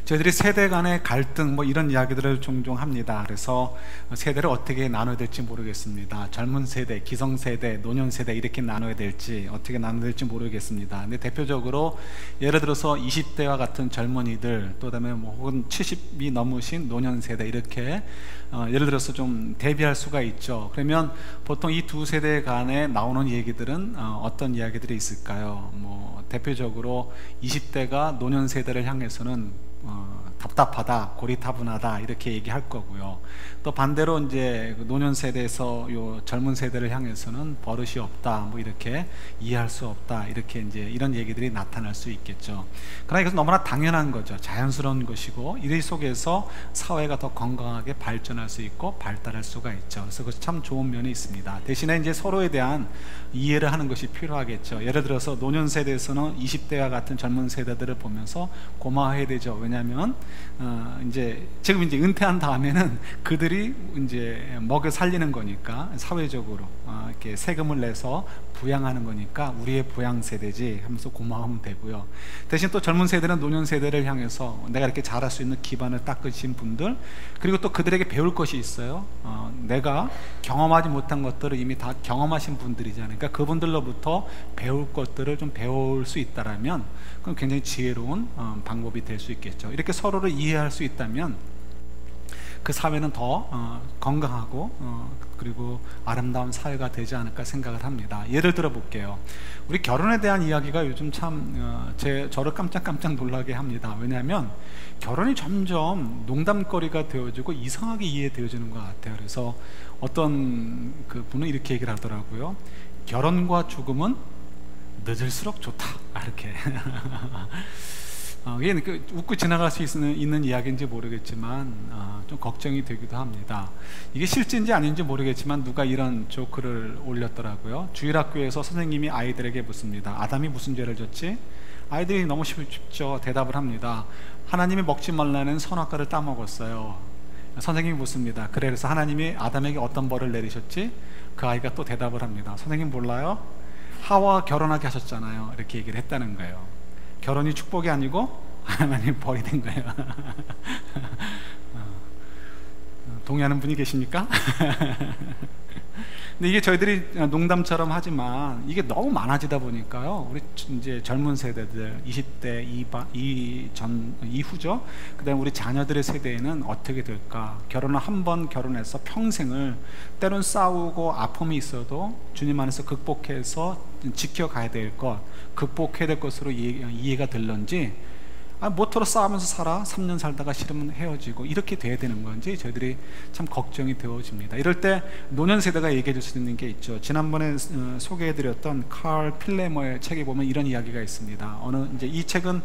저희들이 세대 간의 갈등 뭐 이런 이야기들을 종종 합니다. 그래서 세대를 어떻게 나눠야 될지 모르겠습니다. 젊은 세대, 기성세대, 노년세대 이렇게 나눠야 될지 어떻게 나눠야 될지 모르겠습니다. 근데 대표적으로 예를 들어서 20대와 같은 젊은이들, 또 다음에 뭐 혹은 70이 넘으신 노년세대 이렇게 예를 들어서 좀 대비할 수가 있죠. 그러면 보통 이 두 세대 간에 나오는 얘기들은 어떤 이야기들이 있을까요? 뭐 대표적으로 20대가 노년세대를 향해서는 답답하다, 고리타분하다 이렇게 얘기할 거고요. 또 반대로 이제 노년 세대에서 요 젊은 세대를 향해서는 버릇이 없다, 뭐 이렇게 이해할 수 없다, 이렇게 이제 이런 얘기들이 나타날 수 있겠죠. 그러나 이것은 너무나 당연한 거죠. 자연스러운 것이고 이 속에서 사회가 더 건강하게 발전할 수 있고 발달할 수가 있죠. 그래서 그것이 참 좋은 면이 있습니다. 대신에 이제 서로에 대한 이해를 하는 것이 필요하겠죠. 예를 들어서 노년 세대에서는 20대와 같은 젊은 세대들을 보면서 고마워해야 되죠. 왜냐하면 이제 지금 이제 은퇴한 다음에는 그들이 이제 먹여 살리는 거니까 사회적으로 이렇게 세금을 내서 부양하는 거니까 우리의 부양 세대지 하면서 고마우면 되고요. 대신 또 젊은 세대는 노년 세대를 향해서 내가 이렇게 잘할 수 있는 기반을 닦으신 분들, 그리고 또 그들에게 배울 것이 있어요. 내가 경험하지 못한 것들을 이미 다 경험하신 분들이잖아요. 그러니까 그분들로부터 배울 것들을 좀 배울 수 있다라면 그건 굉장히 지혜로운 방법이 될 수 있겠죠. 이렇게 서로를 이해할 수 있다면 그 사회는 더 건강하고 그리고 아름다운 사회가 되지 않을까 생각을 합니다. 예를 들어 볼게요. 우리 결혼에 대한 이야기가 요즘 참 저를 깜짝깜짝 놀라게 합니다. 왜냐하면 결혼이 점점 농담거리가 되어지고 이상하게 이해되어지는 것 같아요. 그래서 어떤 그 분은 이렇게 얘기를 하더라고요. 결혼과 죽음은 늦을수록 좋다, 이렇게. 이게 웃고 지나갈 수 있는 이야기인지 모르겠지만 좀 걱정이 되기도 합니다. 이게 실제인지 아닌지 모르겠지만 누가 이런 조크를 올렸더라고요. 주일학교에서 선생님이 아이들에게 묻습니다. 아담이 무슨 죄를 졌지? 아이들이 너무 쉽죠. 대답을 합니다. 하나님이 먹지 말라는 선악과를 따먹었어요. 선생님이 묻습니다. 그래서 하나님이 아담에게 어떤 벌을 내리셨지? 그 아이가 또 대답을 합니다. 선생님 몰라요? 하와 결혼하게 하셨잖아요. 이렇게 얘기를 했다는 거예요. 결혼이 축복이 아니고 하나님 벌이 된 거예요. 동의하는 분이 계십니까? 근데 이게 저희들이 농담처럼 하지만 이게 너무 많아지다 보니까요. 우리 이제 젊은 세대들 20대 이후죠. 그다음에 우리 자녀들의 세대에는 어떻게 될까? 결혼을 한 번 결혼해서 평생을 때론 싸우고 아픔이 있어도 주님 안에서 극복해서 지켜가야 될 것, 극복해야 될 것으로 이해가 될런지, 모토로 싸우면서 살아 3년 살다가 싫으면 헤어지고 이렇게 돼야 되는 건지 저희들이 참 걱정이 되어집니다. 이럴 때 노년 세대가 얘기해 줄 수 있는 게 있죠. 지난번에 소개해드렸던 칼 필레머의 책에 보면 이런 이야기가 있습니다. 이제 이 책은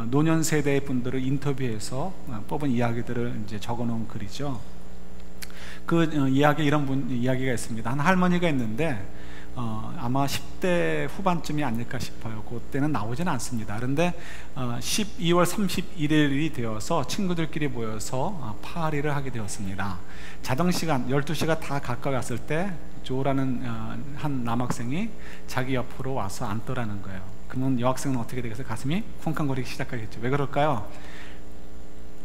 노년 세대 분들을 인터뷰해서 뽑은 이야기들을 이제 적어놓은 글이죠. 그 이야기에 이런 이야기가 있습니다. 한 할머니가 있는데 아마 10대 후반쯤이 아닐까 싶어요. 그때는 나오지는 않습니다. 그런데 12월 31일이 되어서 친구들끼리 모여서 파리를 하게 되었습니다. 자정시간 12시가 다 가까이 왔을 때 조라는 한 남학생이 자기 옆으로 와서 앉더라는 거예요. 그러면 여학생은 어떻게 되겠어요? 가슴이 쿵쾅거리기 시작하겠죠. 왜 그럴까요?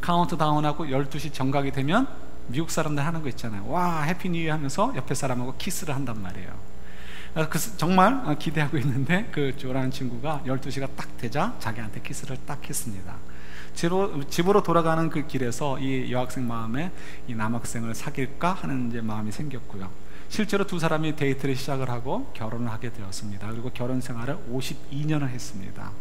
카운트다운하고 12시 정각이 되면 미국 사람들 하는 거 있잖아요. 와 해피 뉴 이어 하면서 옆에 사람하고 키스를 한단 말이에요. 정말 기대하고 있는데 그 조라는 친구가 12시가 딱 되자 자기한테 키스를 딱 했습니다. 집으로 돌아가는 그 길에서 이 여학생 마음에 이 남학생을 사귈까 하는 이제 마음이 생겼고요. 실제로 두 사람이 데이트를 시작을 하고 결혼을 하게 되었습니다. 그리고 결혼 생활을 52년을 했습니다.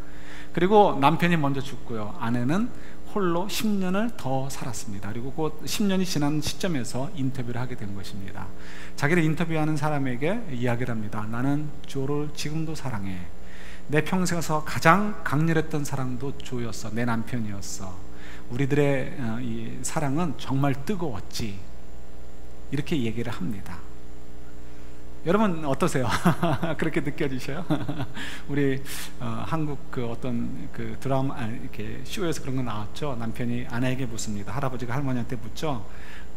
그리고 남편이 먼저 죽고요. 아내는 홀로 10년을 더 살았습니다. 그리고 그 10년이 지난 시점에서 인터뷰를 하게 된 것입니다. 자기를 인터뷰하는 사람에게 이야기를 합니다. 나는 조를 지금도 사랑해. 내 평생에서 가장 강렬했던 사랑도 조였어. 내 남편이었어. 우리들의 이 사랑은 정말 뜨거웠지. 이렇게 얘기를 합니다. 여러분 어떠세요? 그렇게 느껴지셔요? 우리 한국 그 어떤 그 드라마 이렇게 쇼에서 그런 거 나왔죠. 남편이 아내에게 묻습니다. 할아버지가 할머니한테 묻죠.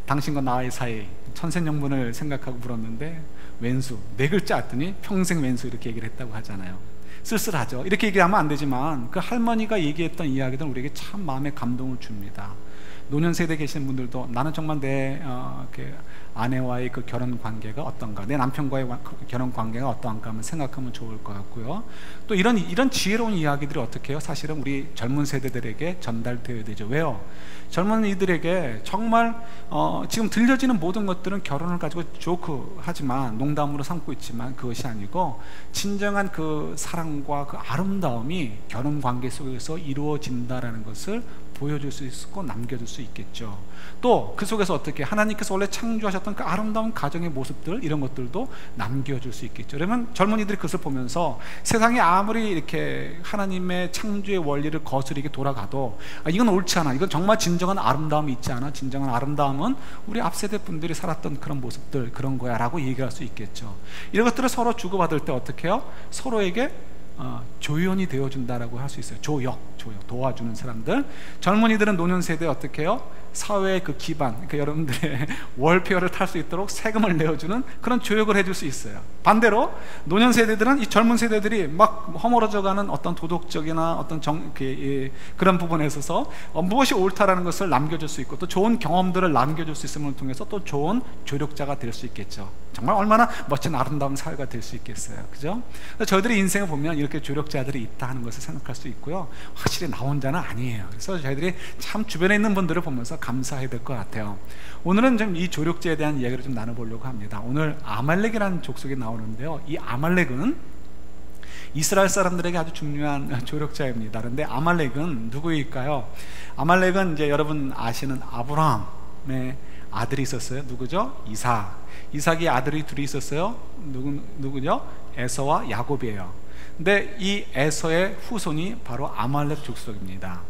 당신과 나의 사이 천생연분을 생각하고 물었는데 왼수 4글자 했더니 평생 왼수 이렇게 얘기를 했다고 하잖아요. 쓸쓸하죠. 이렇게 얘기하면 안 되지만 그 할머니가 얘기했던 이야기들은 우리에게 참 마음에 감동을 줍니다. 노년 세대에 계신 분들도 나는 정말 내 아내와의 그 결혼 관계가 어떤가, 내 남편과의 결혼 관계가 어떤가 한번 생각하면 좋을 것 같고요. 또 이런 지혜로운 이야기들이 어떻게 해요? 사실은 우리 젊은 세대들에게 전달되어야 되죠. 왜요? 젊은 이들에게 정말 지금 들려지는 모든 것들은 결혼을 가지고 조크하지만, 농담으로 삼고 있지만 그것이 아니고 진정한 그 사랑과 그 아름다움이 결혼 관계 속에서 이루어진다라는 것을 보여줄 수 있고 남겨줄 수 있겠죠. 또 그 속에서 어떻게 하나님께서 원래 창조하셨던 그 아름다운 가정의 모습들, 이런 것들도 남겨줄 수 있겠죠. 그러면 젊은이들이 그것을 보면서 세상에 아무리 이렇게 하나님의 창조의 원리를 거스르게 돌아가도 이건 옳지 않아, 이건 정말 진정한 아름다움이 있지 않아, 진정한 아름다움은 우리 앞세대 분들이 살았던 그런 모습들, 그런 거야 라고 얘기할 수 있겠죠. 이런 것들을 서로 주고받을 때 어떻게 해요? 서로에게 조연이 되어준다라고 할 수 있어요. 조역, 도와주는 사람들. 젊은이들은 노년 세대에 어떻게 해요? 사회의 그 기반, 그러니까 여러분들의 월페어를 탈 수 있도록 세금을 내어주는 그런 조역을 해줄 수 있어요. 반대로 노년 세대들은 이 젊은 세대들이 막 허물어져가는 어떤 도덕적이나 어떤 그런 부분에 있어서 무엇이 옳다라는 것을 남겨줄 수 있고, 또 좋은 경험들을 남겨줄 수 있음을 통해서 또 좋은 조력자가 될 수 있겠죠. 정말 얼마나 멋진 아름다운 사회가 될 수 있겠어요. 그죠? 저희들의 인생을 보면 이렇게 조력자들이 있다 하는 것을 생각할 수 있고요. 확실히 나 혼자는 아니에요. 그래서 저희들이 참 주변에 있는 분들을 보면서 감사해야 될 것 같아요. 오늘은 좀 이 조력자에 대한 이야기를 좀 나눠보려고 합니다. 오늘 아말렉이라는 족속이 나오는데요. 이 아말렉은 이스라엘 사람들에게 아주 중요한 조력자입니다. 그런데 아말렉은 누구일까요? 아말렉은 이제 여러분 아시는 아브라함의 아들이 있었어요. 누구죠? 이삭이 아들이 둘이 있었어요. 누구죠? 에서와 야곱이에요. 근데 이 에서의 후손이 바로 아말렉 족속입니다.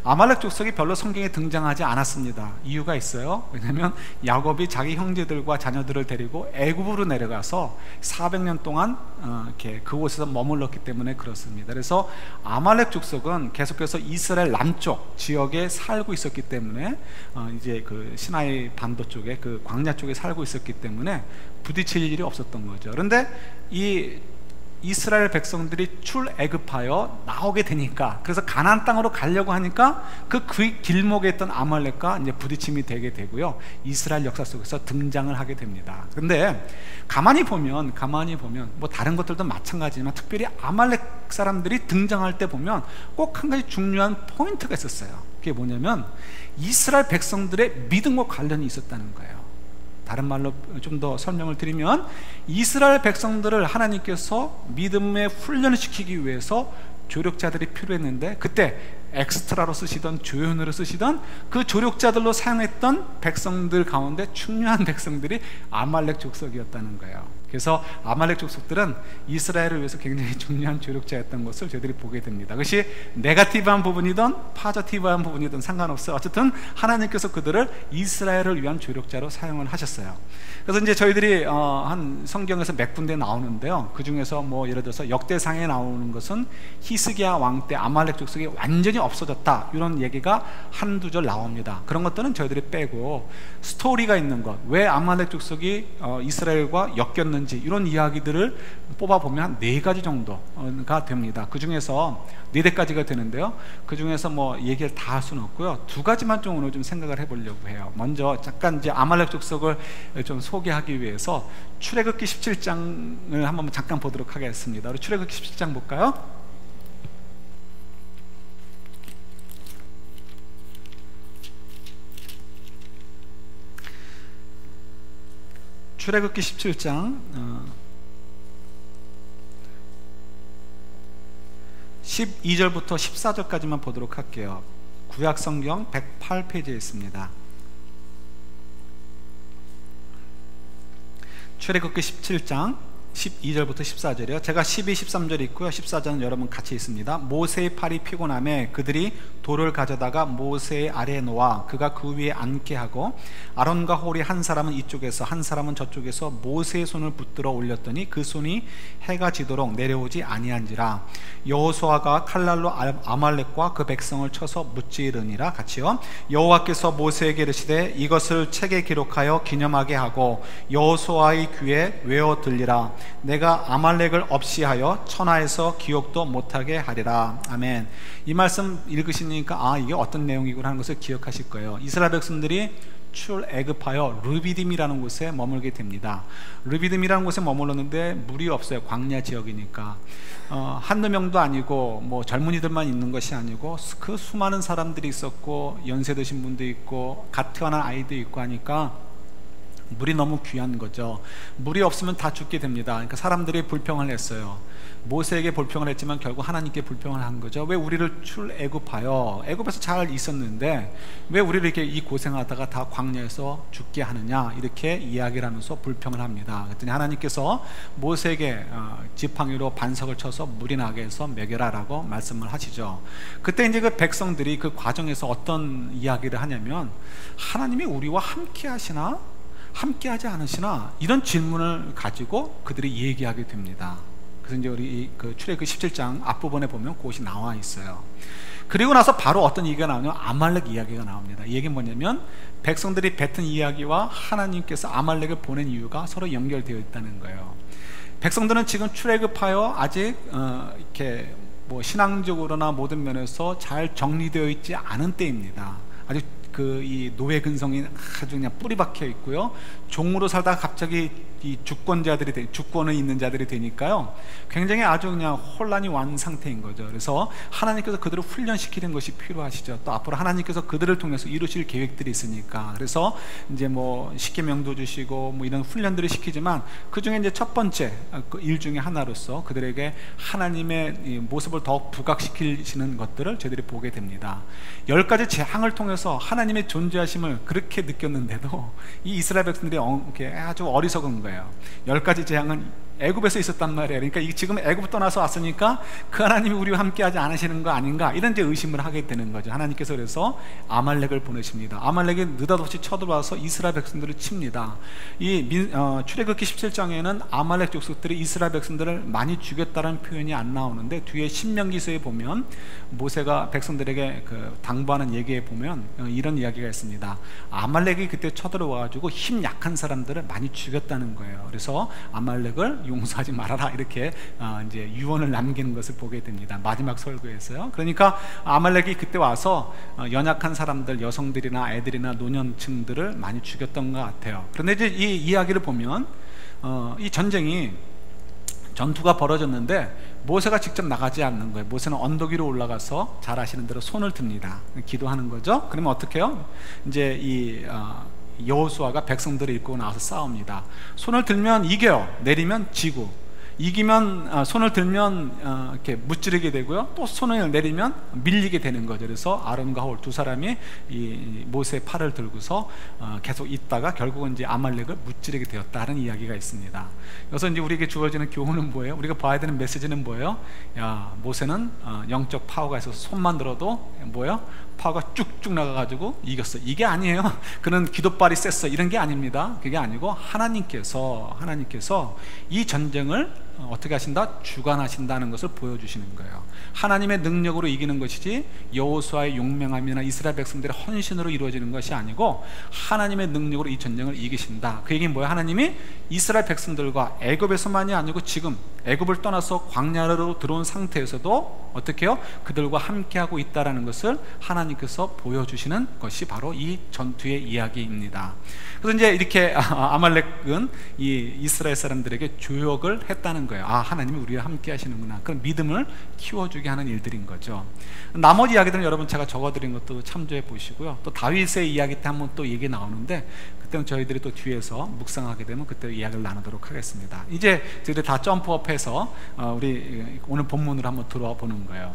아말렉 족속이 별로 성경에 등장하지 않았습니다. 이유가 있어요. 왜냐하면 야곱이 자기 형제들과 자녀들을 데리고 애굽으로 내려가서 400년 동안 이렇게 그곳에서 머물렀기 때문에 그렇습니다. 그래서 아말렉 족속은 계속해서 이스라엘 남쪽 지역에 살고 있었기 때문에 이제 그 시나이 반도 쪽에 그 광야 쪽에 살고 있었기 때문에 부딪힐 일이 없었던 거죠. 그런데 이 이스라엘 백성들이 출애굽하여 나오게 되니까, 그래서 가나안 땅으로 가려고 하니까 그 길목에 있던 아말렉과 이제 부딪힘이 되게 되고요. 이스라엘 역사 속에서 등장을 하게 됩니다. 근데 가만히 보면 뭐 다른 것들도 마찬가지지만 특별히 아말렉 사람들이 등장할 때 보면 꼭 한 가지 중요한 포인트가 있었어요. 그게 뭐냐면 이스라엘 백성들의 믿음과 관련이 있었다는 거예요. 다른 말로 좀 더 설명을 드리면 이스라엘 백성들을 하나님께서 믿음에 훈련을 시키기 위해서 조력자들이 필요했는데, 그때 엑스트라로 쓰시던 조연으로 쓰시던 그 조력자들로 사용했던 백성들 가운데 중요한 백성들이 아말렉 족속이었다는 거예요. 그래서 아말렉 족속들은 이스라엘을 위해서 굉장히 중요한 조력자였던 것을 저희들이 보게 됩니다. 그것이 네거티브한 부분이든 파저티브한 부분이든 상관없어요. 어쨌든 하나님께서 그들을 이스라엘을 위한 조력자로 사용을 하셨어요. 그래서 이제 저희들이 한 성경에서 몇 군데 나오는데요. 그 중에서 뭐 예를 들어서 역대상에 나오는 것은 히스기야 왕 때 아말렉 족속이 완전히 없어졌다, 이런 얘기가 한두 절 나옵니다. 그런 것들은 저희들이 빼고 스토리가 있는 것, 왜 아말렉 족속이 이스라엘과 엮였는지, 이런 이야기들을 뽑아보면 한 4가지 정도가 됩니다. 그 중에서 4대까지가 되는데요. 그 중에서 뭐 얘기를 다 할 수는 없고요. 2가지만 좀 오늘 좀 생각을 해보려고 해요. 먼저 잠깐 이제 아말렉 족속을 좀 소개하기 위해서 출애굽기 17장을 한번 잠깐 보도록 하겠습니다. 우리 출애굽기 17장 볼까요? 출애굽기 17장 12절부터 14절까지만 보도록 할게요. 구약성경 108페이지에 있습니다. 출애굽기 17장 12절부터 14절이요. 제가 12, 13절 있고요. 14절은 여러분 같이 있습니다. 모세의 팔이 피곤함에 그들이 돌을 가져다가 모세의 아래에 놓아 그가 그 위에 앉게 하고 아론과 홀이 한 사람은 이쪽에서 한 사람은 저쪽에서 모세의 손을 붙들어 올렸더니 그 손이 해가 지도록 내려오지 아니한지라. 여호수아가 칼날로 아말렉과 그 백성을 쳐서 무찌르니라. 같이요. 여호와께서 모세에게 이르시되 이것을 책에 기록하여 기념하게 하고 여호수아의 귀에 외어 들리라. 내가 아말렉을 없이하여 천하에서 기억도 못하게 하리라. 아멘. 이 말씀 읽으시니까 이게 어떤 내용이구나 하는 것을 기억하실 거예요. 이스라엘 백성들이 출애굽하여 르비딤이라는 곳에 머물게 됩니다. 르비딤이라는 곳에 머물렀는데 물이 없어요. 광야 지역이니까. 한두 명도 아니고 뭐 젊은이들만 있는 것이 아니고 그 수많은 사람들이 있었고 연세 드신 분도 있고 갓 태어난 아이도 있고 하니까 물이 너무 귀한 거죠. 물이 없으면 다 죽게 됩니다. 그러니까 사람들이 불평을 했어요. 모세에게 불평을 했지만 결국 하나님께 불평을 한 거죠. 왜 우리를 출애굽하여, 애굽에서 잘 있었는데 왜 우리를 이렇게 이 고생하다가 다 광야에서 죽게 하느냐, 이렇게 이야기를 하면서 불평을 합니다. 그랬더니 하나님께서 모세에게 지팡이로 반석을 쳐서 물이 나게 해서 먹여라 라고 말씀을 하시죠. 그때 이제 그 백성들이 그 과정에서 어떤 이야기를 하냐면, 하나님이 우리와 함께 하시나 함께 하지 않으시나, 이런 질문을 가지고 그들이 얘기하게 됩니다. 그래서 이제 우리 그 출애굽 17장 앞부분에 보면 그것이 나와 있어요. 그리고 나서 바로 어떤 얘기가 나오냐면 아말렉 이야기가 나옵니다. 이 얘기는 뭐냐면 백성들이 뱉은 이야기와 하나님께서 아말렉을 보낸 이유가 서로 연결되어 있다는 거예요. 백성들은 지금 출애굽하여 아직 이렇게 뭐 신앙적으로나 모든 면에서 잘 정리되어 있지 않은 때입니다. 아직 이 노예 근성이 아주 그냥 뿌리 박혀 있고요. 종으로 살다가 갑자기 이 주권에 있는 자들이 되니까요, 굉장히 아주 그냥 혼란이 완 상태인 거죠. 그래서 하나님께서 그들을 훈련시키는 것이 필요하시죠. 또 앞으로 하나님께서 그들을 통해서 이루실 계획들이 있으니까. 그래서 이제 뭐 십계명도 주시고 뭐 이런 훈련들을 시키지만, 그 중에 이제 첫 번째 그 일 중에 하나로서 그들에게 하나님의 이 모습을 더욱 부각시키시는 것들을 저희들이 보게 됩니다. 10가지 재앙을 통해서 하나님의 존재하심을 그렇게 느꼈는데도 이 이스라엘 백성들이 아주 어리석은 거예요. 10가지 재앙은 애굽에서 있었단 말이에요. 그러니까 지금 애굽 떠나서 왔으니까 그 하나님이 우리와 함께하지 않으시는 거 아닌가, 이런 이제 의심을 하게 되는 거죠. 하나님께서 그래서 아말렉을 보내십니다. 아말렉이 느닷없이 쳐들어와서 이스라엘 백성들을 칩니다. 출애굽기 17장에는 아말렉 족속들이 이스라엘 백성들을 많이 죽였다는 표현이 안 나오는데, 뒤에 신명기서에 보면 모세가 백성들에게 그 당부하는 얘기에 보면 이런 이야기가 있습니다. 아말렉이 그때 쳐들어와가지고 힘 약한 사람들을 많이 죽였다는 거예요. 그래서 아말렉을 용서하지 말아라, 이렇게 이제 유언을 남기는 것을 보게 됩니다. 마지막 설교에서요. 그러니까 아말렉이 그때 와서 연약한 사람들, 여성들이나 애들이나 노년층들을 많이 죽였던 것 같아요. 그런데 이제 이 이야기를 보면 이 전투가 벌어졌는데 모세가 직접 나가지 않는 거예요. 모세는 언덕 위로 올라가서 잘 아시는 대로 손을 듭니다. 기도하는 거죠. 그러면 어떻게 해요? 이제 여호수아가 백성들을 이끌고 나와서 싸웁니다. 손을 들면 이겨요. 내리면 지고. 이기면 손을 들면 이렇게 무찌르게 되고요. 또 손을 내리면 밀리게 되는 거죠. 그래서 아론과 홀 두 사람이 이 모세의 팔을 들고서 계속 있다가 결국은 이제 아말렉을 무찌르게 되었다는 이야기가 있습니다. 그래서 이제 우리에게 주어지는 교훈은 뭐예요? 우리가 봐야 되는 메시지는 뭐예요? 모세는 영적 파워가 있어서 손만 들어도 뭐예요? 파워가 쭉쭉 나가가지고 이겼어. 이게 아니에요. 그는 기도발이 셌어. 이런 게 아닙니다. 그게 아니고 하나님께서 이 전쟁을 어떻게 하신다? 주관하신다는 것을 보여주시는 거예요. 하나님의 능력으로 이기는 것이지 여호수아의 용맹함이나 이스라엘 백성들의 헌신으로 이루어지는 것이 아니고 하나님의 능력으로 이 전쟁을 이기신다. 그 얘기는 뭐예요? 하나님이 이스라엘 백성들과 애굽에서만이 아니고 지금 애굽을 떠나서 광야로 들어온 상태에서도 어떻게 해요? 그들과 함께하고 있다는 것을 하나님께서 보여주시는 것이 바로 이 전투의 이야기입니다. 그래서 이제 이렇게 아말렉은 이 이스라엘 사람들에게 조역을 했다는 거예요. 하나님이 우리와 함께 하시는구나. 그런 믿음을 키워주게 하는 일들인 거죠. 나머지 이야기들은 여러분 제가 적어드린 것도 참조해 보시고요. 또 다윗의 이야기 때 한번 또 얘기 나오는데, 그때는 저희들이 또 뒤에서 묵상하게 되면 그때 이야기를 나누도록 하겠습니다. 이제 저희들 다 점프업해서 우리 오늘 본문으로 한번 들어와 보는 거예요.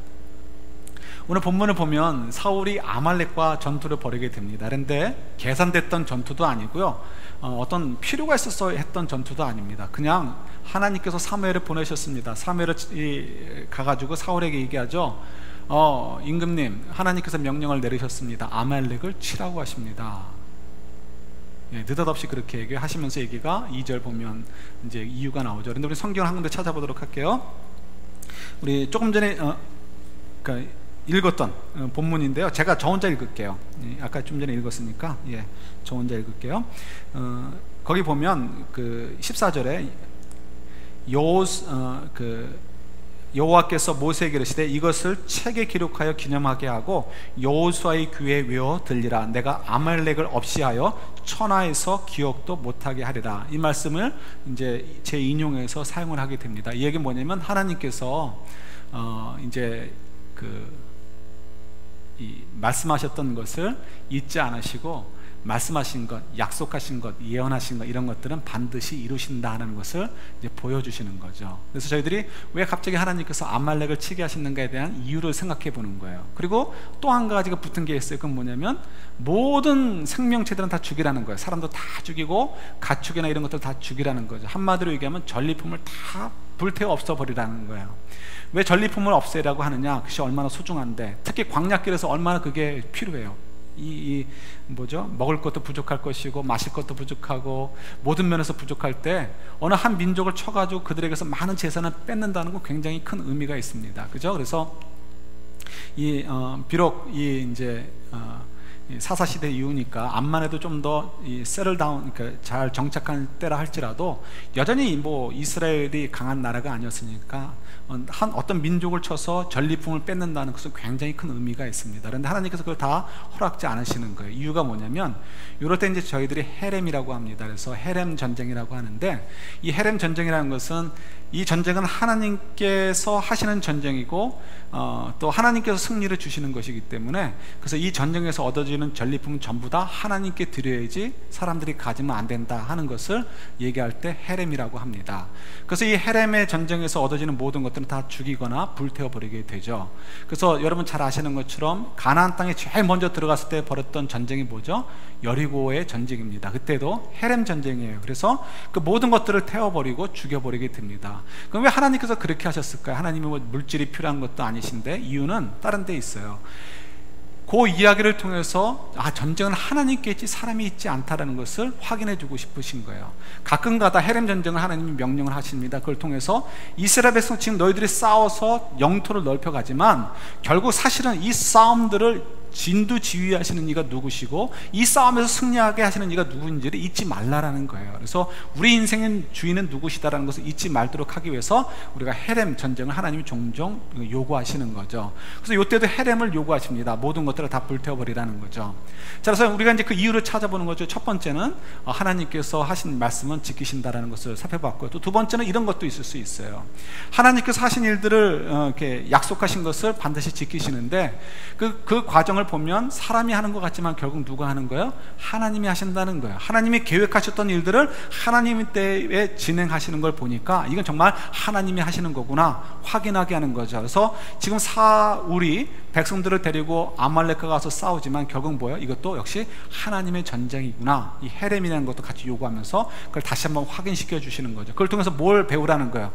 오늘 본문을 보면 사울이 아말렉과 전투를 벌이게 됩니다. 그런데 계산됐던 전투도 아니고요, 어떤 필요가 있어서 했던 전투도 아닙니다. 그냥 하나님께서 사무엘을 보내셨습니다. 사무엘을 가가지고 사울에게 얘기하죠. 임금님, 하나님께서 명령을 내리셨습니다. 아말렉을 치라고 하십니다. 느닷없이 그렇게 얘기하시면서 얘기가 2절 보면 이제 이유가 나오죠. 그런데 우리 성경을 한 군데 찾아보도록 할게요. 우리 조금 전에 그러니까 읽었던 본문인데요. 제가 저 혼자 읽을게요. 아까 좀 전에 읽었으니까 저 혼자 읽을게요. 거기 보면 그 14절에 여호와께서 모세에게 이르시되 이것을 책에 기록하여 기념하게 하고 여호수아의 귀에 외워 들리라. 내가 아말렉을 없이하여 천하에서 기억도 못하게 하리라. 이 말씀을 이제 제 인용해서 사용을 하게 됩니다. 이 얘기는 뭐냐면 하나님께서 이제 이 말씀하셨던 것을 잊지 않으시고 말씀하신 것, 약속하신 것, 예언하신 것 이런 것들은 반드시 이루신다는 것을 이제 보여주시는 거죠. 그래서 저희들이 왜 갑자기 하나님께서 아말렉을 치게 하시는가에 대한 이유를 생각해 보는 거예요. 그리고 또 한 가지가 붙은 게 있어요. 그건 뭐냐면 모든 생명체들은 다 죽이라는 거예요. 사람도 다 죽이고 가축이나 이런 것들 다 죽이라는 거죠. 한마디로 얘기하면 전리품을 다 불태워 없애버리라는 거예요. 왜 전리품을 없애라고 하느냐? 그것이 얼마나 소중한데, 특히 광야길에서 얼마나 그게 필요해요. 먹을 것도 부족할 것이고 마실 것도 부족하고 모든 면에서 부족할 때 어느 한 민족을 쳐가지고 그들에게서 많은 재산을 뺏는다는 건 굉장히 큰 의미가 있습니다. 그죠? 그래서 비록 이제 사사시대 이후니까 암만 해도 좀 더 세틀다운, 그러니까 잘 정착한 때라 할지라도 여전히 이스라엘이 강한 나라가 아니었으니까 어떤 민족을 쳐서 전리품을 뺏는다는 것은 굉장히 큰 의미가 있습니다. 그런데 하나님께서 그걸 다 허락지 않으시는 거예요. 이유가 뭐냐면 이럴 때 이제 저희들이 헤렘이라고 합니다. 그래서 헤렘 전쟁이라고 하는데, 이 헤렘 전쟁이라는 것은 이 전쟁은 하나님께서 하시는 전쟁이고 또 하나님께서 승리를 주시는 것이기 때문에, 그래서 이 전쟁에서 얻어지는 전리품은 전부 다 하나님께 드려야지 사람들이 가지면 안 된다 하는 것을 얘기할 때 헤렘이라고 합니다. 그래서 이 헤렘의 전쟁에서 얻어지는 모든 것들은 다 죽이거나 불태워버리게 되죠. 그래서 여러분 잘 아시는 것처럼 가나안 땅에 제일 먼저 들어갔을 때 벌였던 전쟁이 뭐죠? 여리고의 전쟁입니다. 그때도 헤렘 전쟁이에요. 그래서 그 모든 것들을 태워버리고 죽여버리게 됩니다. 그럼 왜 하나님께서 그렇게 하셨을까요? 하나님은 뭐 물질이 필요한 것도 아니신데, 이유는 다른 데 있어요. 그 이야기를 통해서 전쟁은 하나님께 있지 사람이 있지 않다라는 것을 확인해 주고 싶으신 거예요. 가끔가다 헤렘 전쟁을 하나님이 명령을 하십니다. 그걸 통해서 이스라엘 백성, 지금 너희들이 싸워서 영토를 넓혀가지만 결국 사실은 이 싸움들을 진두지휘하시는 이가 누구시고 이 싸움에서 승리하게 하시는 이가 누구인지를 잊지 말라라는 거예요. 그래서 우리 인생의 주인은 누구시다라는 것을 잊지 말도록 하기 위해서 우리가 헤렘 전쟁을 하나님이 종종 요구하시는 거죠. 그래서 이때도 헤렘을 요구하십니다. 모든 것들을 다 불태워버리라는 거죠. 자, 그래서 우리가 이제 그 이유를 찾아보는 거죠. 첫 번째는 하나님께서 하신 말씀은 지키신다라는 것을 살펴봤고요. 또 두 번째는 이런 것도 있을 수 있어요. 하나님께서 하신 일들을 이렇게 약속하신 것을 반드시 지키시는데 그 과정을 보면 사람이 하는 것 같지만 결국 누가 하는 거예요? 하나님이 하신다는 거예요. 하나님이 계획하셨던 일들을 하나님 때에 진행하시는 걸 보니까 이건 정말 하나님이 하시는 거구나 확인하게 하는 거죠. 그래서 지금 사울이 백성들을 데리고 아말렉과 가서 싸우지만 결국 뭐예요? 이것도 역시 하나님의 전쟁이구나, 이 헤렘이라는 것도 같이 요구하면서 그걸 다시 한번 확인시켜 주시는 거죠. 그걸 통해서 뭘 배우라는 거예요?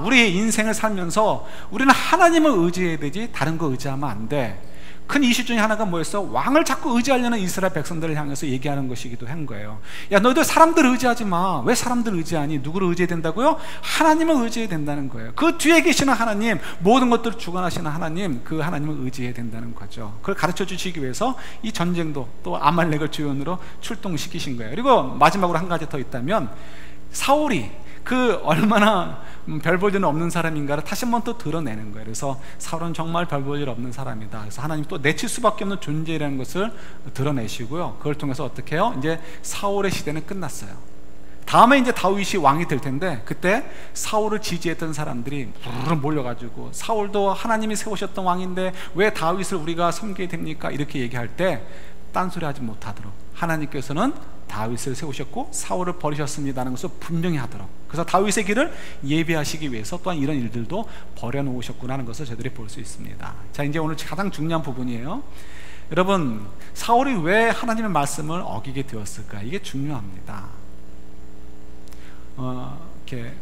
우리의 인생을 살면서 우리는 하나님을 의지해야 되지 다른 거 의지하면 안 돼. 큰 이슈 중에 하나가 뭐였어? 왕을 자꾸 의지하려는 이스라엘 백성들을 향해서 얘기하는 것이기도 한 거예요. 야, 너희들 사람들 의지하지 마. 왜 사람들 의지하니? 누구를 의지해야 된다고요? 하나님을 의지해야 된다는 거예요. 그 뒤에 계시는 하나님, 모든 것들을 주관하시는 하나님, 그 하나님을 의지해야 된다는 거죠. 그걸 가르쳐 주시기 위해서 이 전쟁도 또 아말렉을 주연으로 출동시키신 거예요. 그리고 마지막으로 한 가지 더 있다면, 사울이 그 얼마나 별 볼 일 없는 사람인가를 다시 한번 또 드러내는 거예요. 그래서 사울은 정말 별 볼 일 없는 사람이다. 그래서 하나님 또 내칠 수밖에 없는 존재라는 것을 드러내시고요. 그걸 통해서 어떻게 해요? 이제 사울의 시대는 끝났어요. 다음에 이제 다윗이 왕이 될 텐데, 그때 사울을 지지했던 사람들이 부르르 몰려가지고 사울도 하나님이 세우셨던 왕인데 왜 다윗을 우리가 섬기게 됩니까? 이렇게 얘기할 때 딴소리 하지 못하도록 하나님께서는 다윗을 세우셨고 사울을 버리셨습니다라는 것을 분명히 하도록, 그래서 다윗의 길을 예비하시기 위해서 또한 이런 일들도 버려놓으셨구나 하는 것을 저희들이 볼 수 있습니다. 자, 이제 오늘 가장 중요한 부분이에요. 여러분, 사울이 왜 하나님의 말씀을 어기게 되었을까? 이게 중요합니다. 이렇게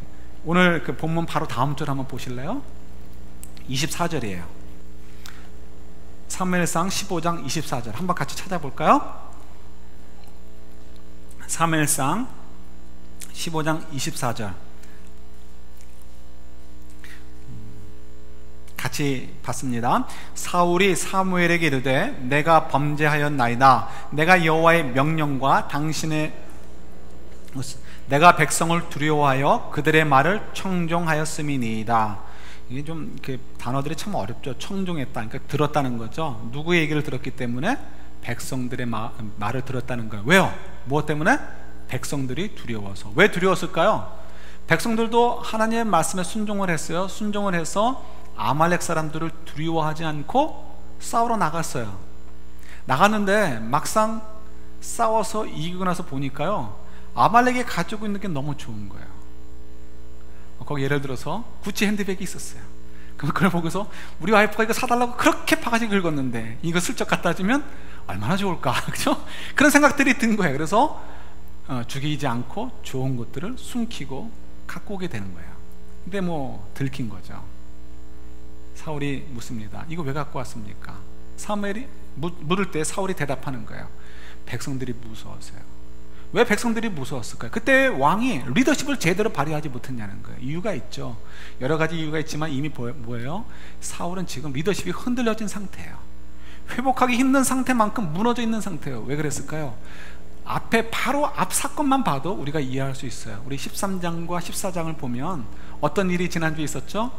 오늘 그 본문 바로 다음 절 한번 보실래요? 24절이에요. 사무엘상 15장 24절 한번 같이 찾아볼까요? 사무엘상 15장 24절 같이 봤습니다. 사울이 사무엘에게 이르되 내가 범죄하였나이다. 내가 여호와의 명령과 당신의 내가 백성을 두려워하여 그들의 말을 청종하였음이니이다. 이게 좀 이렇게 단어들이 참 어렵죠. 청종했다, 그러니까 들었다는 거죠. 누구의 얘기를 들었기 때문에? 백성들의 말을 들었다는 거예요. 왜요? 무엇 때문에? 백성들이 두려워서. 왜 두려웠을까요? 백성들도 하나님의 말씀에 순종을 했어요. 순종을 해서 아말렉 사람들을 두려워하지 않고 싸우러 나갔어요. 나갔는데 막상 싸워서 이기고 나서 보니까요, 아말렉이 가지고 있는 게 너무 좋은 거예요. 거기 예를 들어서 구찌 핸드백이 있었어요. 그럼 그걸 보고서 우리 와이프가 이거 사달라고 그렇게 바가지 긁었는데 이거 슬쩍 갖다 주면 얼마나 좋을까, 그죠? 그런 생각들이 든 거예요. 그래서 죽이지 않고 좋은 것들을 숨기고 갖고 오게 되는 거예요. 근데 뭐 들킨 거죠. 사울이 묻습니다. 이거 왜 갖고 왔습니까? 사무엘이 물을 때 사울이 대답하는 거예요. 백성들이 무서워서요. 왜 백성들이 무서웠을까요? 그때 왕이 리더십을 제대로 발휘하지 못했냐는 거예요. 이유가 있죠. 여러 가지 이유가 있지만 이미 뭐예요? 사울은 지금 리더십이 흔들려진 상태예요. 회복하기 힘든 상태만큼 무너져 있는 상태예요. 왜 그랬을까요? 앞에 바로 앞 사건만 봐도 우리가 이해할 수 있어요. 우리 13장과 14장을 보면 어떤 일이 지난주에 있었죠?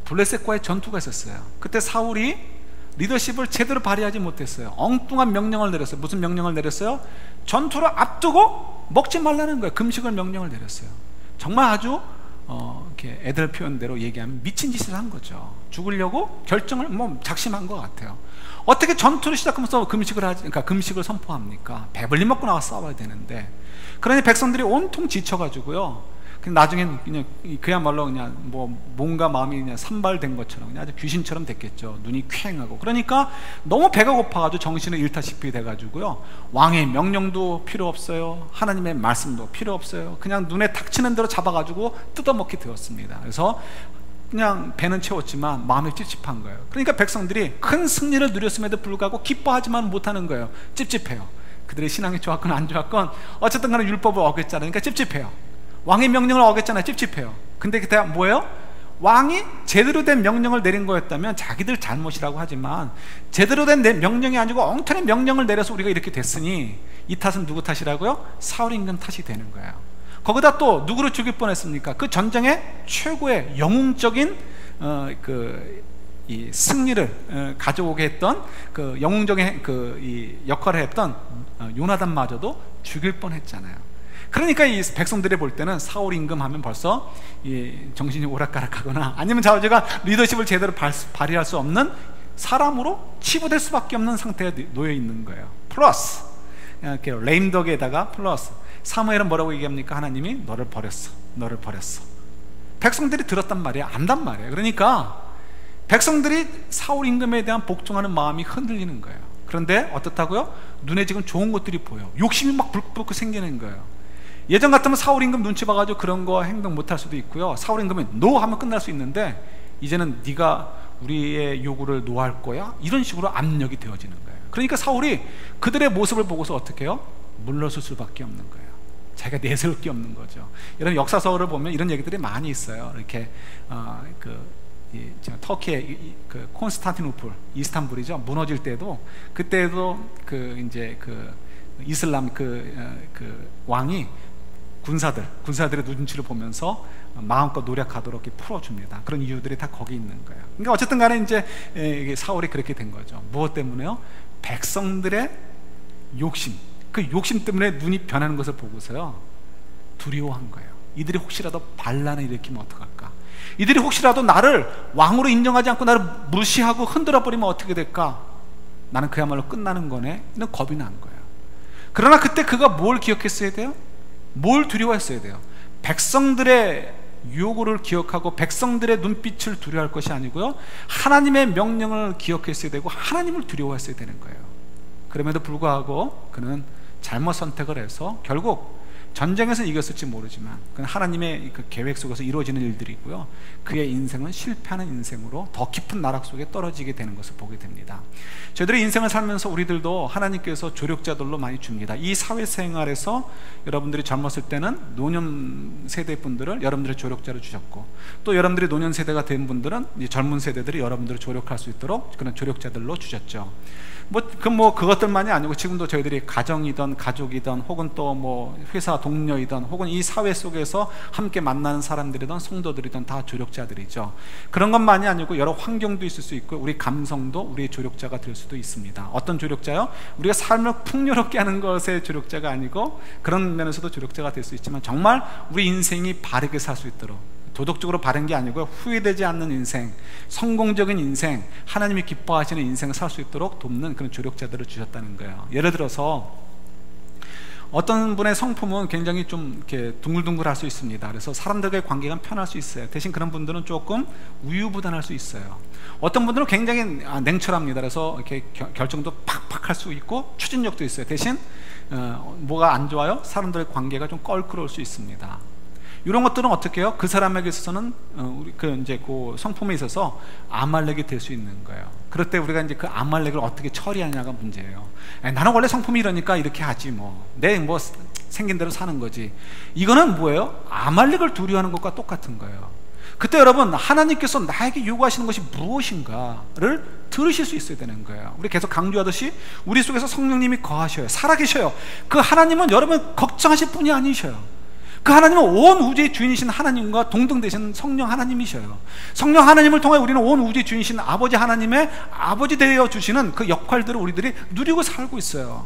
블레셋과의 전투가 있었어요. 그때 사울이 리더십을 제대로 발휘하지 못했어요. 엉뚱한 명령을 내렸어요. 무슨 명령을 내렸어요? 전투를 앞두고 먹지 말라는 거예요. 금식을 명령을 내렸어요. 정말 아주 이렇게 애들 표현대로 얘기하면 미친 짓을 한 거죠. 죽으려고 결정을 작심한 것 같아요. 어떻게 전투를 시작하면서 그러니까 금식을 선포합니까? 배불리 먹고 나와서 싸워야 되는데. 그러니 백성들이 온통 지쳐가지고요, 나중엔 그냥 그야말로 그냥 뭔가 마음이 그냥 산발된 것처럼 그냥 아주 귀신처럼 됐겠죠. 눈이 퀭하고. 그러니까 너무 배가 고파가지고 정신을 잃다시피 돼가지고요, 왕의 명령도 필요 없어요. 하나님의 말씀도 필요 없어요. 그냥 눈에 닥치는 대로 잡아가지고 뜯어먹게 되었습니다. 그래서 그냥 배는 채웠지만 마음이 찝찝한 거예요. 그러니까 백성들이 큰 승리를 누렸음에도 불구하고 기뻐하지만 못하는 거예요. 찝찝해요. 그들의 신앙이 좋았건 안 좋았건 어쨌든 간에 율법을 어겼잖아요. 그러니까 찝찝해요. 왕의 명령을 어겼잖아요. 찝찝해요. 근데 그때 뭐예요? 왕이 제대로 된 명령을 내린 거였다면 자기들 잘못이라고 하지만 제대로 된 명령이 아니고 엉터리 명령을 내려서 우리가 이렇게 됐으니 이 탓은 누구 탓이라고요? 사울 임금 탓이 되는 거예요. 거기다 또 누구를 죽일 뻔했습니까? 그 전쟁의 최고의 영웅적인 이 승리를 가져오게 했던 그 영웅적인 이 역할을 했던 요나단마저도 죽일 뻔했잖아요. 그러니까 이 백성들이 볼 때는 사울 임금 하면 벌써 정신이 오락가락하거나 아니면 자기가 리더십을 제대로 발휘할 수 없는 사람으로 치부될 수밖에 없는 상태에 놓여 있는 거예요. 플러스 이렇게 레임덕에다가 플러스 사무엘은 뭐라고 얘기합니까? 하나님이 너를 버렸어. 백성들이 들었단 말이에요. 안단 말이에요. 그러니까 백성들이 사울 임금에 대한 복종하는 마음이 흔들리는 거예요. 그런데 어떻다고요? 눈에 지금 좋은 것들이 보여. 욕심이 막 불끈 생기는 거예요. 예전 같으면 사울 임금 눈치 봐가지고 그런 거 행동 못할 수도 있고요, 사울 임금이 노 하면 끝날 수 있는데 이제는 네가 우리의 요구를 노할 거야? 이런 식으로 압력이 되어지는 거예요. 그러니까 사울이 그들의 모습을 보고서 어떻게 해요? 물러설 수밖에 없는 거예요. 자기가 내세울 게 없는 거죠. 이런 역사서를 보면 이런 얘기들이 많이 있어요. 이렇게 터키의 그 콘스탄티노플, 이스탄불이죠. 무너질 때도 그때도 이슬람 왕이 군사들의 눈치를 보면서 마음껏 노력하도록 이렇게 풀어줍니다. 그런 이유들이 다 거기 있는 거예요. 그러니까 어쨌든 간에 이제 사울이 그렇게 된 거죠. 무엇 때문에요? 백성들의 욕심, 그 욕심 때문에 눈이 변하는 것을 보고서요 두려워한 거예요. 이들이 혹시라도 반란을 일으키면 어떡할까? 이들이 혹시라도 나를 왕으로 인정하지 않고 나를 무시하고 흔들어 버리면 어떻게 될까? 나는 그야말로 끝나는 거네. 이런 겁이 난 거예요. 그러나 그때 그가 뭘 기억했어야 돼요? 뭘 두려워했어야 돼요? 백성들의 요구를 기억하고 백성들의 눈빛을 두려워할 것이 아니고요, 하나님의 명령을 기억했어야 되고 하나님을 두려워했어야 되는 거예요. 그럼에도 불구하고 그는 잘못 선택을 해서 결국 전쟁에서 이겼을지 모르지만 그건 하나님의 그 계획 속에서 이루어지는 일들이고요, 그의 인생은 실패하는 인생으로 더 깊은 나락 속에 떨어지게 되는 것을 보게 됩니다. 저희들의 인생을 살면서 우리들도 하나님께서 조력자들로 많이 줍니다. 이 사회생활에서 여러분들이 젊었을 때는 노년 세대 분들을 여러분들의 조력자로 주셨고, 또 여러분들이 노년 세대가 된 분들은 이 젊은 세대들이 여러분들을 조력할 수 있도록 그런 조력자들로 주셨죠. 그것들만이 아니고 지금도 저희들이 가정이든 가족이든 혹은 또 뭐 회사 동료이든 혹은 이 사회 속에서 함께 만나는 사람들이든 성도들이든 다 조력자들이죠. 그런 것만이 아니고 여러 환경도 있을 수 있고 우리 감성도 우리의 조력자가 될 수도 있습니다. 어떤 조력자요? 우리가 삶을 풍요롭게 하는 것의 조력자가 아니고 그런 면에서도 조력자가 될 수 있지만 정말 우리 인생이 바르게 살 수 있도록 도덕적으로 바른 게 아니고 후회되지 않는 인생, 성공적인 인생, 하나님이 기뻐하시는 인생을 살 수 있도록 돕는 그런 조력자들을 주셨다는 거예요. 예를 들어서 어떤 분의 성품은 굉장히 좀 이렇게 둥글둥글할 수 있습니다. 그래서 사람들과의 관계가 편할 수 있어요. 대신 그런 분들은 조금 우유부단할 수 있어요. 어떤 분들은 굉장히 냉철합니다. 그래서 이렇게 결정도 팍팍 할 수 있고 추진력도 있어요. 대신 뭐가 안 좋아요? 사람들의 관계가 좀 껄끄러울 수 있습니다. 이런 것들은 어떻게 해요? 그 사람에게 있어서는 그 성품에 있어서 아말렉이 될 수 있는 거예요. 그럴 때 우리가 이제 그 아말렉을 어떻게 처리하냐가 문제예요. 나는 원래 성품이 이러니까 이렇게 하지 내 생긴 대로 사는 거지. 이거는 뭐예요? 아말렉을 두려워하는 것과 똑같은 거예요. 그때 여러분, 하나님께서 나에게 요구하시는 것이 무엇인가를 들으실 수 있어야 되는 거예요. 우리 계속 강조하듯이 우리 속에서 성령님이 거하셔요. 살아계셔요. 그 하나님은 여러분 걱정하실 분이 아니셔요. 그 하나님은 온 우주의 주인이신 하나님과 동등되신 성령 하나님이셔요. 성령 하나님을 통해 우리는 온 우주의 주인이신 아버지 하나님의 아버지 되어 주시는 그 역할들을 우리들이 누리고 살고 있어요.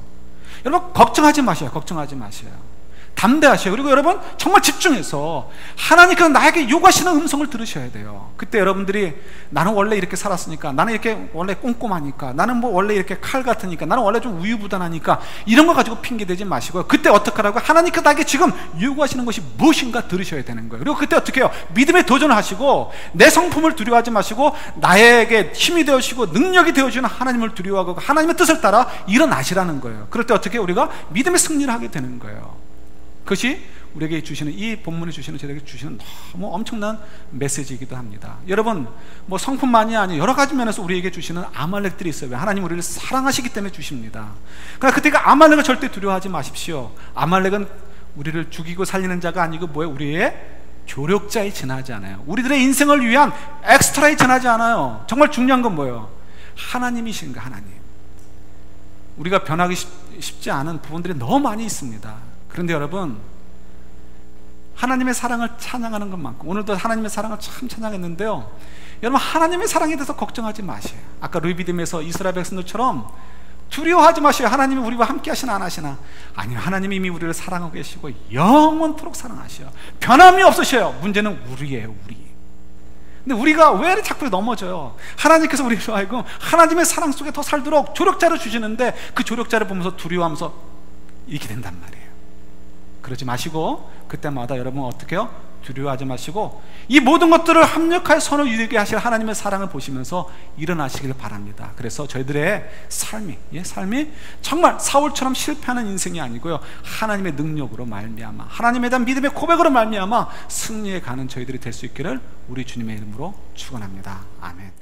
여러분 걱정하지 마셔요. 걱정하지 마셔요. 담대하셔요. 그리고 여러분 정말 집중해서 하나님께서 나에게 요구하시는 음성을 들으셔야 돼요. 그때 여러분들이 나는 원래 이렇게 살았으니까, 나는 이렇게 원래 꼼꼼하니까, 나는 원래 이렇게 칼 같으니까, 나는 원래 좀 우유부단하니까 이런 거 가지고 핑계대지 마시고요. 그때 어떡하라고? 하나님께서 나에게 지금 요구하시는 것이 무엇인가 들으셔야 되는 거예요. 그리고 그때 어떻게 해요? 믿음에 도전을 하시고 내 성품을 두려워하지 마시고 나에게 힘이 되어주시고 능력이 되어주시는 하나님을 두려워하고 하나님의 뜻을 따라 일어나시라는 거예요. 그럴 때 어떻게 해요? 우리가 믿음의 승리를 하게 되는 거예요. 그것이 우리에게 주시는, 이 본문에 주시는, 저에게 주시는 너무 엄청난 메시지이기도 합니다. 여러분 성품만이 아니라 여러 가지 면에서 우리에게 주시는 아말렉들이 있어요. 하나님 우리를 사랑하시기 때문에 주십니다. 그러나 그때 그 아말렉을 절대 두려워하지 마십시오. 아말렉은 우리를 죽이고 살리는 자가 아니고 우리의 조력자에 지나지 않아요. 우리들의 인생을 위한 엑스트라에 지나지 않아요. 정말 중요한 건 뭐예요? 하나님이신가. 하나님. 우리가 변하기 쉽지 않은 부분들이 너무 많이 있습니다. 그런데 여러분, 하나님의 사랑을 찬양하는 것만큼, 오늘도 하나님의 사랑을 참 찬양했는데요, 여러분 하나님의 사랑에 대해서 걱정하지 마세요. 아까 루이비딤에서 이스라엘 백성들처럼 두려워하지 마세요. 하나님이 우리와 함께 하시나 안 하시나. 아니요, 하나님이 이미 우리를 사랑하고 계시고 영원토록 사랑하셔요. 변함이 없으셔요. 문제는 우리예요. 우리. 근데 우리가 왜 자꾸 넘어져요? 하나님께서 우리로 하여금 하나님의 사랑 속에 더 살도록 조력자를 주시는데 그 조력자를 보면서 두려워하면서 이렇게 된단 말이에요. 그러지 마시고 그때마다 여러분 어떻게 해요? 두려워하지 마시고 이 모든 것들을 합력하여 선을 이루게 하실 하나님의 사랑을 보시면서 일어나시길 바랍니다. 그래서 저희들의 삶이 정말 사울처럼 실패하는 인생이 아니고요, 하나님의 능력으로 말미암아, 하나님에 대한 믿음의 고백으로 말미암아 승리에 가는 저희들이 될 수 있기를 우리 주님의 이름으로 축원합니다. 아멘.